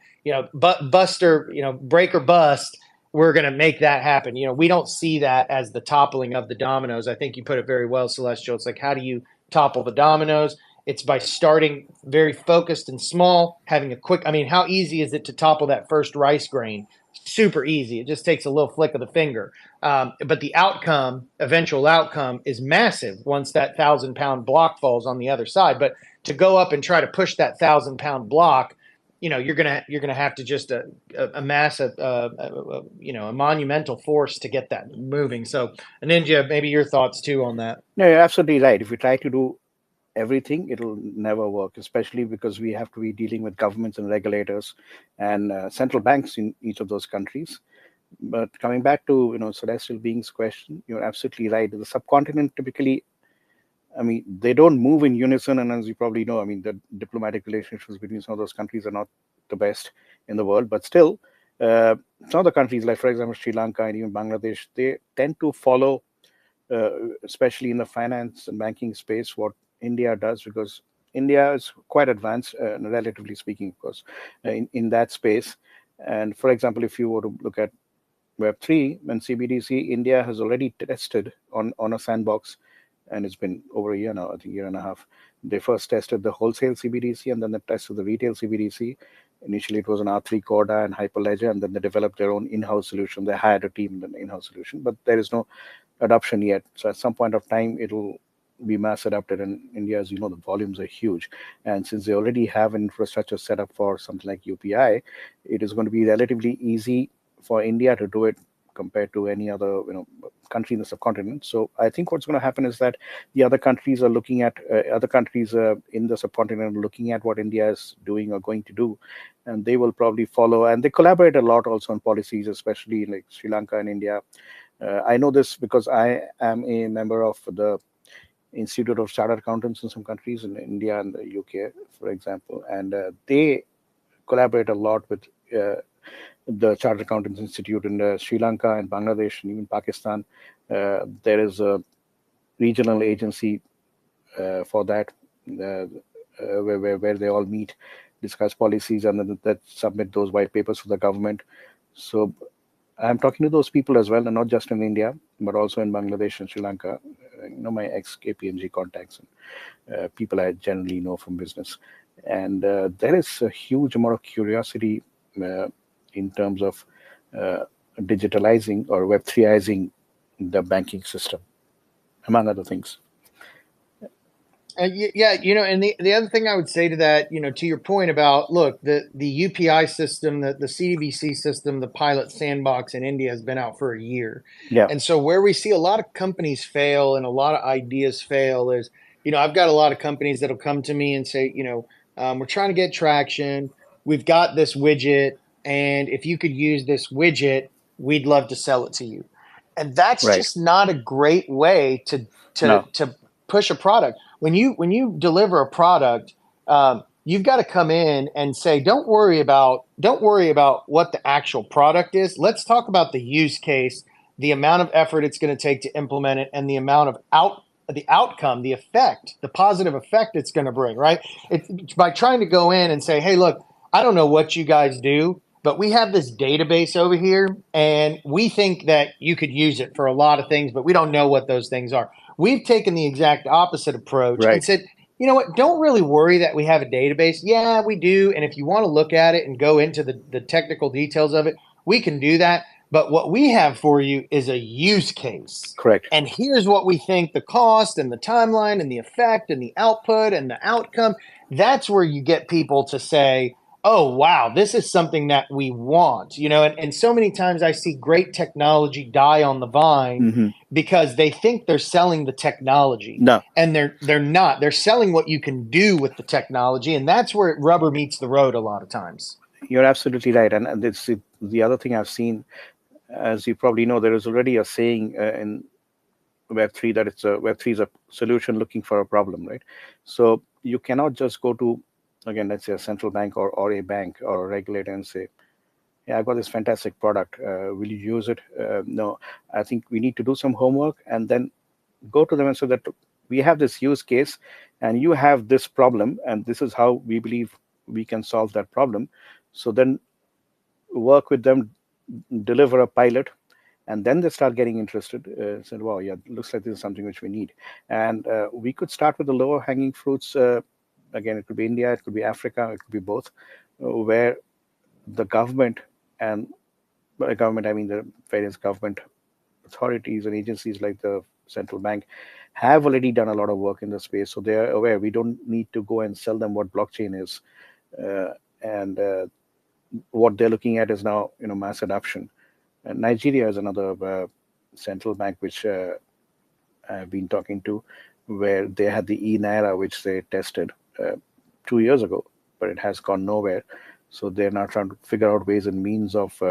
break or bust, we're going to make that happen. We don't see that as the toppling of the dominoes. I think you put it very well, Celestial. It's like, how do you topple the dominoes? It's by starting very focused and small, having a quick, how easy is it to topple that first rice grain? Super easy. It just takes a little flick of the finger. But the eventual outcome is massive once that 1,000-pound block falls on the other side. But to go up and try to push that 1,000-pound block, you're gonna have to just amass a monumental force to get that moving. So, Anindya, maybe your thoughts too on that. No, you're absolutely right. If you try to do everything, it'll never work, especially because we have to be dealing with governments and regulators and central banks in each of those countries. But coming back to Celestial Being's question, you're absolutely right. The subcontinent typically, they don't move in unison, and as you probably know, the diplomatic relationships between some of those countries are not the best in the world. But still, some of the countries, like for example Sri Lanka and even Bangladesh, they tend to follow, especially in the finance and banking space, what India does, because India is quite advanced, relatively speaking, of course, in that space. And for example, if you were to look at Web3 and CBDC, India has already tested on a sandbox, and it's been over a year now, I think year and a half. They first tested the wholesale CBDC, and then they tested the retail CBDC. Initially, it was an R3 Corda and Hyperledger, and then they developed their own in-house solution. They hired a team in the in-house solution, but there is no adoption yet. So at some point of time, it'll be mass adopted. And India, as you know, the volumes are huge. And since they already have an infrastructure set up for something like UPI, it is going to be relatively easy for India to do it compared to any other country in the subcontinent. So I think what's going to happen is that the other countries are looking at in the subcontinent looking at what India is doing or going to do, and they will probably follow. And they collaborate a lot also on policies, especially like Sri Lanka and India. I know this because I am a member of the Institute of Chartered Accountants in some countries, in India and the UK, for example, and they collaborate a lot with the Chartered Accountants Institute in Sri Lanka and Bangladesh and even Pakistan. There is a regional agency for that where they all meet, discuss policies, and then that submit those white papers to the government. So I'm talking to those people as well, and not just in India, but also in Bangladesh and Sri Lanka. My ex-KPMG contacts and people I generally know from business. And there is a huge amount of curiosity in terms of digitalizing or Web3izing the banking system, among other things. Yeah, and the other thing I would say to that, to your point about, look, the UPI system, the CDBC system, the pilot sandbox in India has been out for a year. Yeah. And so where we see a lot of companies fail and a lot of ideas fail is, I've got a lot of companies that'll come to me and say, we're trying to get traction. We've got this widget, and if you could use this widget, we'd love to sell it to you. And that's just not a great way to push a product. When you deliver a product, you've got to come in and say, don't worry about what the actual product is. Let's talk about the use case, the amount of effort it's going to take to implement it, and the amount of the outcome, the effect, the positive effect it's going to bring, right? It's by trying to go in and say, hey, look, I don't know what you guys do, but we have this database over here, and we think that you could use it for a lot of things, but we don't know what those things are. We've taken the exact opposite approach and said, you know what, don't really worry that we have a database. Yeah, we do. And if you want to look at it and go into the technical details of it, we can do that. But what we have for you is a use case. Correct. And here's what we think the cost and the timeline and the effect and the output and the outcome. That's where you get people to say, oh, wow, this is something that we want, and so many times I see great technology die on the vine because they think they're selling the technology. No. And they're not. They're selling what you can do with the technology, and that's where rubber meets the road a lot of times. You're absolutely right. And it's the other thing I've seen, as you probably know, there is already a saying in Web3 that Web3 is a solution looking for a problem, right? So you cannot just go to, again, let's say a central bank or a bank or a regulator and say, yeah, I've got this fantastic product. Will you use it? No, I think we need to do some homework and then go to them and say that we have this use case and you have this problem and this is how we believe we can solve that problem. So then work with them, deliver a pilot, and then they start getting interested. Said, wow, yeah, looks like this is something which we need. And we could start with the lower hanging fruits. Again, it could be India, it could be Africa, it could be both, where the government, and by government, I mean the various government authorities and agencies like the central bank have already done a lot of work in the space. So they're aware we don't need to go and sell them what blockchain is. And what they're looking at is now, mass adoption. And Nigeria is another central bank which I've been talking to, where they had the e-Naira, which they tested 2 years ago, but it has gone nowhere. So they're now trying to figure out ways and means of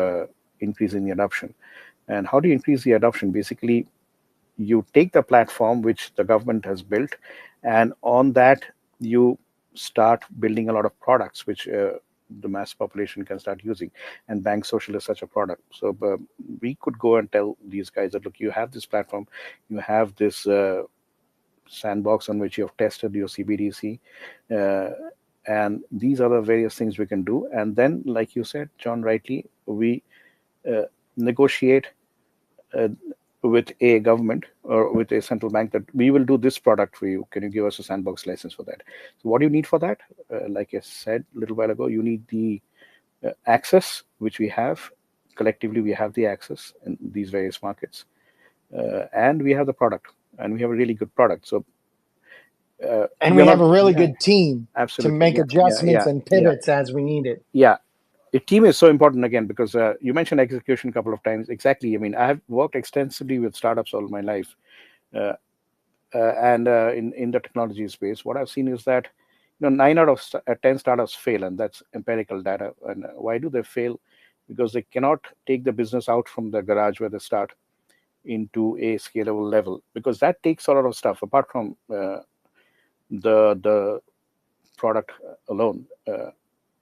increasing the adoption. And how do you increase the adoption? Basically, you take the platform which the government has built, and on that, you start building a lot of products which the mass population can start using. And BankSocial is such a product. So we could go and tell these guys that, look, you have this platform, you have this sandbox on which you have tested your CBDC, and these are the various things we can do. And then, like you said, John, rightly, we negotiate with a government or with a central bank that we will do this product for you. Can you give us a sandbox license for that? So what do you need for that? Like I said a little while ago, you need the access, which we have. Collectively, we have the access in these various markets. And we have the product. And we have a really good product. So, and we have a really good team absolutely, to make adjustments and pivots as we need it. Yeah. the team is so important again, because you mentioned execution a couple of times. Exactly. I mean, I have worked extensively with startups all my life, uh, and in the technology space. What I've seen is that 9 out of 10 startups fail, and that's empirical data. And why do they fail? Because they cannot take the business out from the garage where they start into a scalable level, because that takes a lot of stuff apart from the product alone.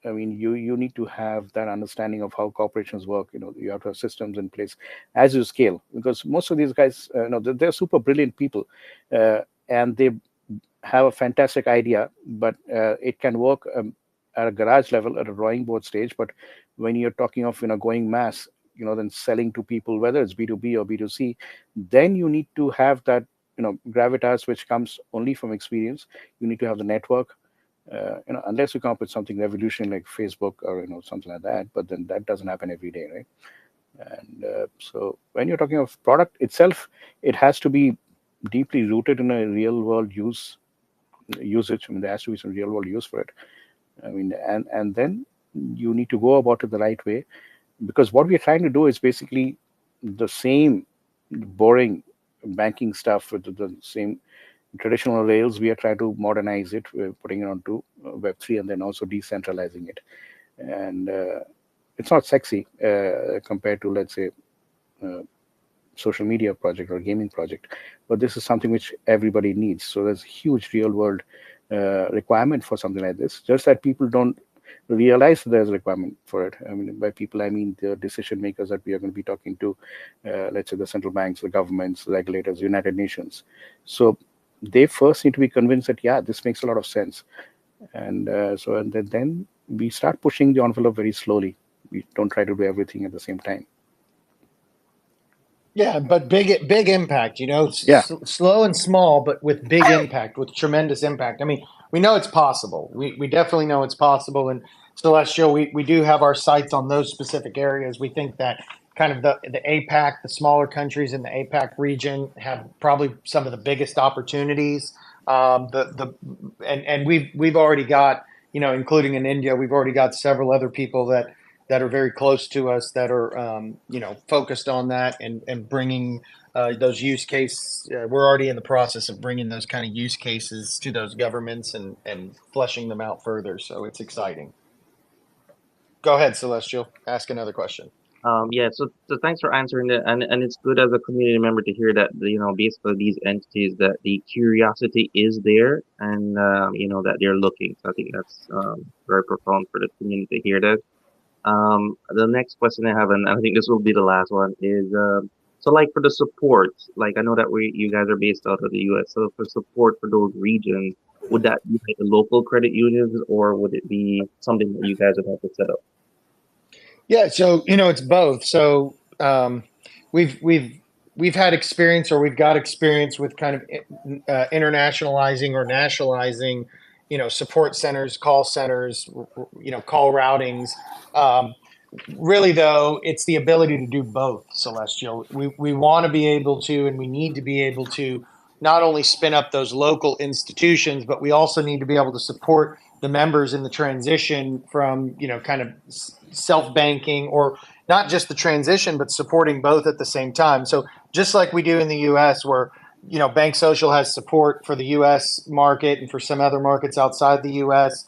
I mean, you need to have that understanding of how corporations work. You have to have systems in place as you scale, because most of these guys, they're super brilliant people, and they have a fantastic idea, but it can work at a garage level, at a drawing board stage. But when you're talking of going mass, then selling to people, whether it's B2B or B2C, then you need to have that gravitas, which comes only from experience. You need to have the network, unless you come up with something revolutionary like Facebook or something like that. But then that doesn't happen every day, right? And so when you're talking of product itself, it has to be deeply rooted in a real world usage. I mean, there has to be some real world use for it. I mean, and then you need to go about it the right way, because what we're trying to do is basically the same boring banking stuff with the same traditional rails. We are trying to modernize it. We're putting it onto Web3, and then also decentralizing it. And it's not sexy compared to, let's say, social media project or gaming project, but this is something which everybody needs. So there's a huge real world requirement for something like this, just that people don't realize there's a requirement for it. I mean, by people, I mean the decision makers that we are going to be talking to, let's say the central banks, the governments, the regulators, United Nations. So they first need to be convinced that, yeah, this makes a lot of sense. And then we start pushing the envelope very slowly. We don't try to do everything at the same time. Yeah, but big impact, Yeah. slow and small, but with big impact, with tremendous impact. I mean, we know it's possible. We definitely know it's possible. And Celestial, we do have our sights on those specific areas. We think that kind of the APAC, the smaller countries in the APAC region have probably some of the biggest opportunities. And we've already got, including in India, we've already got several other people that are very close to us that are, focused on that and bringing those use cases. We're already in the process of bringing those kind of use cases to those governments and fleshing them out further. So it's exciting. Go ahead, Celestial. Ask another question. Yeah, so thanks for answering that, and it's good as a community member to hear that basically these entities, that the curiosity is there, and that they're looking. So I think that's very profound for the community to hear that. The next question I have, and I think this will be the last one, is so like for the support, like I know that you guys are based out of the U.S. So for support for those regions, would that be like the local credit unions, or would it be something that you guys would have to set up? Yeah, so it's both. So we've had experience, or we've got experience with kind of internationalizing or nationalizing, support centers, call centers, call routings. Really, though, it's the ability to do both, Celestial. We want to be able to, and we need to be able to not only spin up those local institutions, but we also need to be able to support the members in the transition from, kind of self-banking, or not just the transition, but supporting both at the same time. So just like we do in the U.S., where BankSocial has support for the U.S. market and for some other markets outside the U.S.,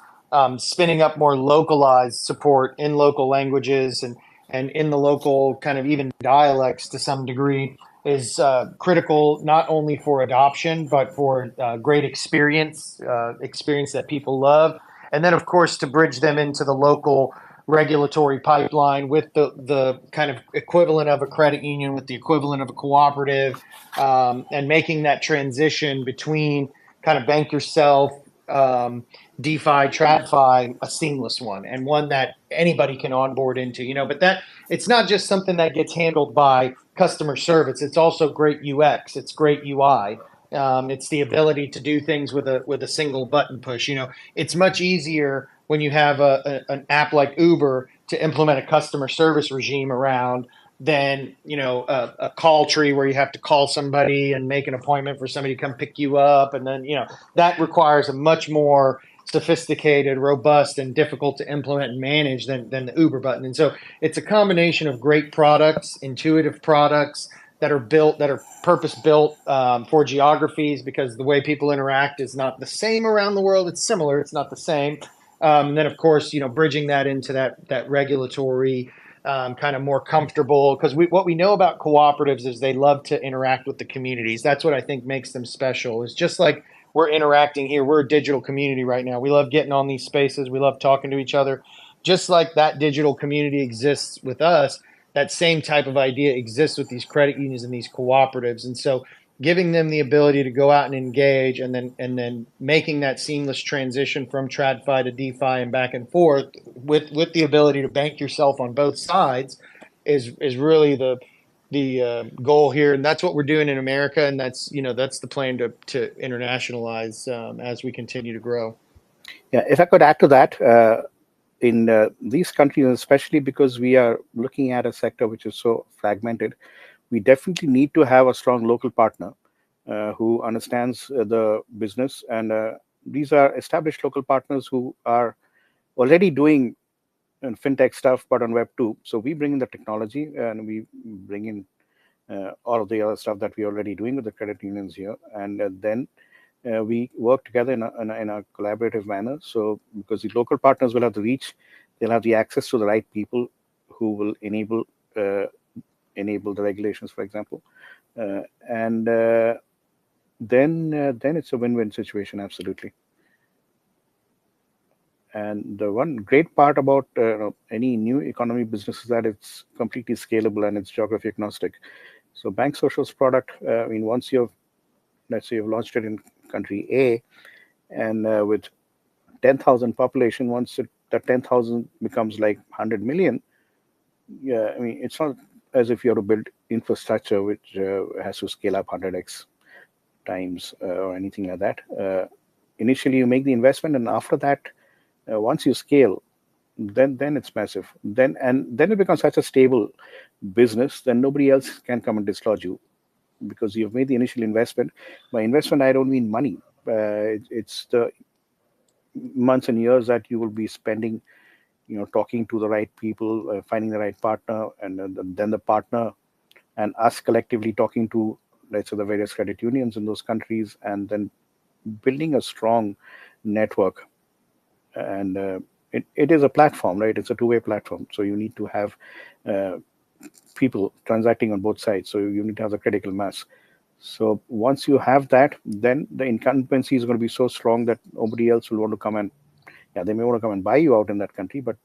spinning up more localized support in local languages and in the local kind of even dialects to some degree is critical, not only for adoption, but for great experience that people love. And then, of course, to bridge them into the local regulatory pipeline with the kind of equivalent of a credit union, with the equivalent of a cooperative, and making that transition between kind of bank yourself, DeFi, TradFi, a seamless one, and one that anybody can onboard into. But that it's not just something that gets handled by customer service. It's also great UX. It's great UI. It's the ability to do things with a single button push. It's much easier when you have an app like Uber to implement a customer service regime around than a call tree where you have to call somebody and make an appointment for somebody to come pick you up, and then that requires a much more sophisticated, robust, and difficult to implement and manage than the Uber button. And so it's a combination of great products, intuitive products that are purpose built for geographies, because the way people interact is not the same around the world. It's similar, it's not the same. And then, of course, bridging that into that regulatory kind of more comfortable, because what we know about cooperatives is they love to interact with the communities. That's what I think makes them special. It's just like we're interacting here. We're a digital community right now. We love getting on these spaces. We love talking to each other. Just like that digital community exists with us, that same type of idea exists with these credit unions and these cooperatives. And so giving them the ability to go out and engage, and then making that seamless transition from TradFi to DeFi and back and forth with the ability to bank yourself on both sides is really the goal here. And that's what we're doing in America. And that's the plan to internationalize as we continue to grow. Yeah, if I could add to that, in these countries, especially because we are looking at a sector which is so fragmented, we definitely need to have a strong local partner who understands the business. And these are established local partners who are already doing fintech stuff, but on Web 2. So we bring in the technology, and we bring in all of the other stuff that we're already doing with the credit unions here. And then we work together in a collaborative manner. So because the local partners will have the reach, they'll have the access to the right people who will enable the regulations, for example. And then it's a win-win situation, absolutely. And the one great part about any new economy business is that it's completely scalable and it's geography agnostic. So BankSocial's product, once let's say you've launched it in country A, and with 10,000 population, once that 10,000 becomes like 100 million, it's not as if you have to build infrastructure which has to scale up 100x times or anything like that. Initially, you make the investment, and after that, once you scale, then it's massive. Then it becomes such a stable business, then nobody else can come and dislodge you, because you've made the initial investment. By investment, I don't mean money. It's the months and years that you will be spending, talking to the right people, finding the right partner, and then the partner and us collectively talking to, let's say, the various credit unions in those countries, and then building a strong network. And it is a platform, right? It's a two-way platform. So you need to have people transacting on both sides. So you need to have the critical mass. So once you have that, then the incumbency is going to be so strong that nobody else will want to come and, they may want to come and buy you out in that country, but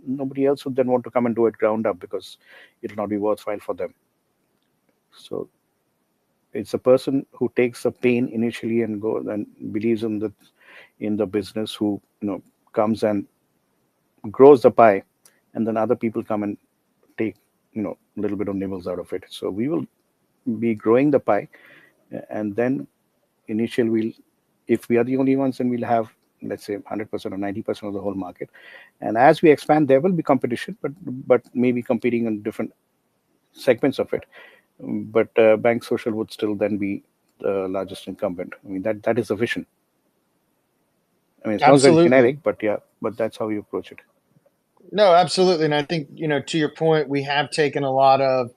nobody else would then want to come and do it ground up, because it'll not be worthwhile for them. So it's a person who takes the pain initially and goes and believes in the business, who comes and grows the pie, and then other people come and take a little bit of nibbles out of it. So we will be growing the pie, and then initially if we are the only ones, then we'll have, let's say, 100% or 90% of the whole market. And as we expand, there will be competition, but maybe competing on different segments of it. But BankSocial would still then be the largest incumbent. That is the vision. It sounds very generic, but that's how you approach it. No, absolutely. And I think, to your point, we have taken a lot of,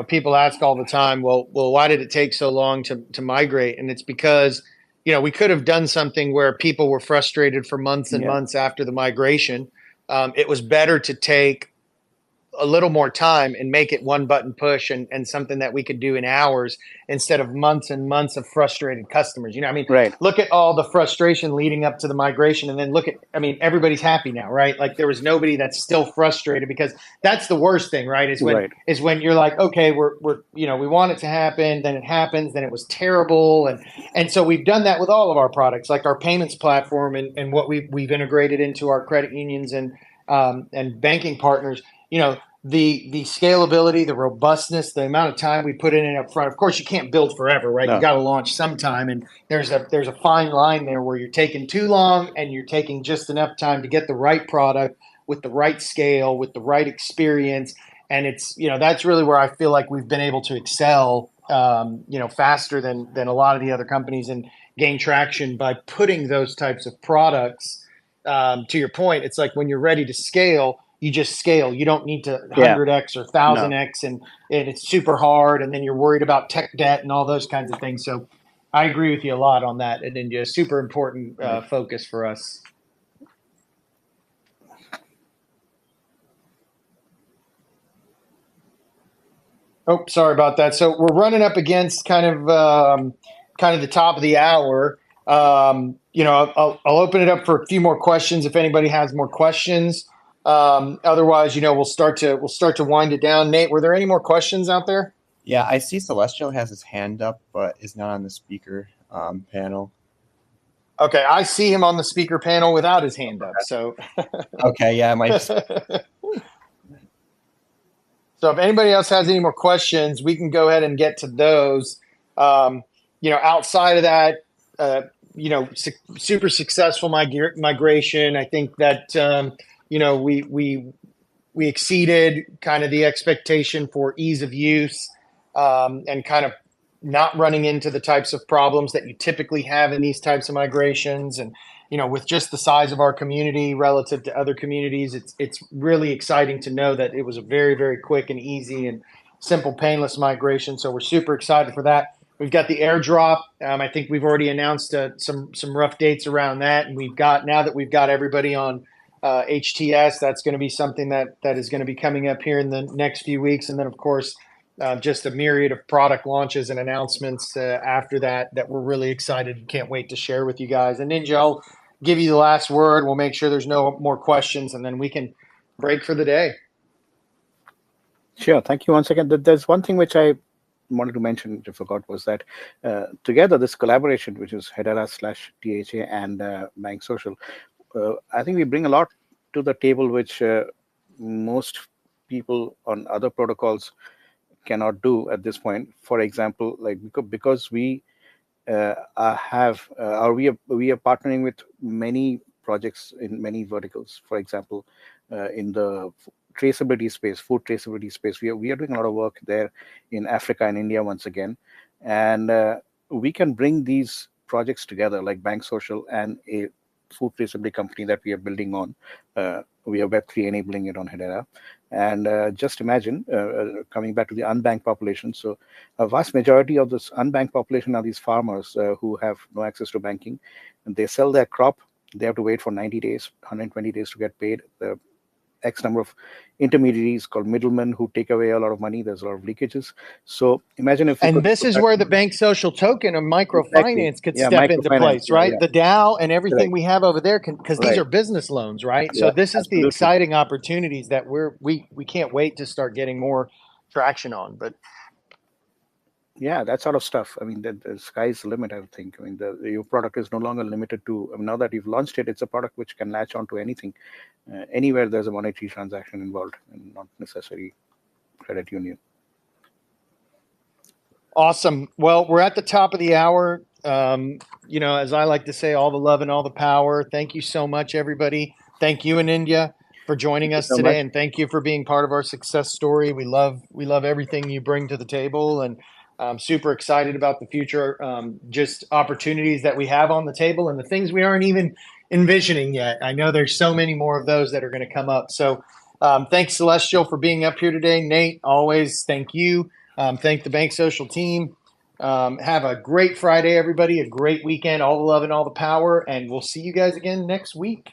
people ask all the time, well, why did it take so long to migrate? And it's because, we could have done something where people were frustrated for months and months after the migration. It was better to take a little more time and make it one button push and something that we could do in hours, instead of months and months of frustrated customers. Right. Look at all the frustration leading up to the migration, and then look at, everybody's happy now, right? Like, there was nobody that's still frustrated, because that's the worst thing, right? Is when you're like, okay, we're we want it to happen, then it happens, then it was terrible. And so we've done that with all of our products, like our payments platform and what we've integrated into our credit unions and banking partners. The scalability, the robustness, the amount of time we put in it up front. Of course, you can't build forever, right? No. You got to launch sometime, and there's a fine line there where you're taking too long and you're taking just enough time to get the right product with the right scale, with the right experience. And it's, that's really where I feel like we've been able to excel, faster than a lot of the other companies. And gain traction by putting those types of products. To your point, it's like when you're ready to scale, you just scale. You don't need to 100x or 1000x, and it's super hard. And then you're worried about tech debt and all those kinds of things. So I agree with you a lot on that. And India, super important focus for us. Oh, sorry about that. So we're running up against kind of the top of the hour. I'll open it up for a few more questions if anybody has more questions. Otherwise, we'll start to wind it down. Nate, were there any more questions out there? Yeah, I see Celestial has his hand up, but is not on the speaker panel. Okay, I see him on the speaker panel without his hand up. So okay, yeah, I might. So if anybody else has any more questions, we can go ahead and get to those. Outside of that, super successful migration. I think that we exceeded kind of the expectation for ease of use and kind of not running into the types of problems that you typically have in these types of migrations. And with just the size of our community relative to other communities, it's really exciting to know that it was a very, very quick and easy and simple, painless migration. So we're super excited for that. We've got the airdrop. I think we've already announced some rough dates around that. And now that we've got everybody on HTS, that's going to be something that is going to be coming up here in the next few weeks. And then, of course, just a myriad of product launches and announcements after that we're really excited and can't wait to share with you guys. And Ninja, I'll give you the last word. We'll make sure there's no more questions, and then we can break for the day. Sure. Thank you once again. There's one thing which I wanted to mention, which I forgot, was that together this collaboration, which is Hedera/THA and BankSocial, I think we bring a lot to the table, which most people on other protocols cannot do at this point. For example, like because we are partnering with many projects in many verticals. For example, in the traceability space, food traceability space, we are doing a lot of work there in Africa and India once again, and we can bring these projects together, like BankSocial and a food traceability company that we are building on. We are Web3 enabling it on Hedera. And just imagine, coming back to the unbanked population. So a vast majority of this unbanked population are these farmers who have no access to banking. And they sell their crop. They have to wait for 90 days, 120 days to get paid. The X number of intermediaries called middlemen who take away a lot of money. There's a lot of leakages. So imagine if... And this is where the BankSocial token of microfinance could step into place, right? Yeah. The DAO and everything we have over there, because these are business loans, right? So this is the exciting opportunities that we can't wait to start getting more traction on. But yeah, that sort of stuff. I mean, the sky's the limit, I think. I mean, your product is no longer limited to, now that you've launched it, it's a product which can latch onto anything, anywhere there's a monetary transaction involved, and not necessarily credit union. Awesome. Well, we're at the top of the hour. As I like to say, all the love and all the power. Thank you so much, everybody. Thank you, Anindya, for joining us today, and thank you for being part of our success story. We love everything you bring to the table, and I'm super excited about the future, just opportunities that we have on the table and the things we aren't even envisioning yet. I know there's so many more of those that are going to come up. So thanks, Celestial, for being up here today. Nate, always thank you. Thank the BankSocial team. Have a great Friday, everybody, a great weekend, all the love and all the power, and we'll see you guys again next week.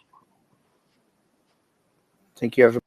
Thank you, everybody.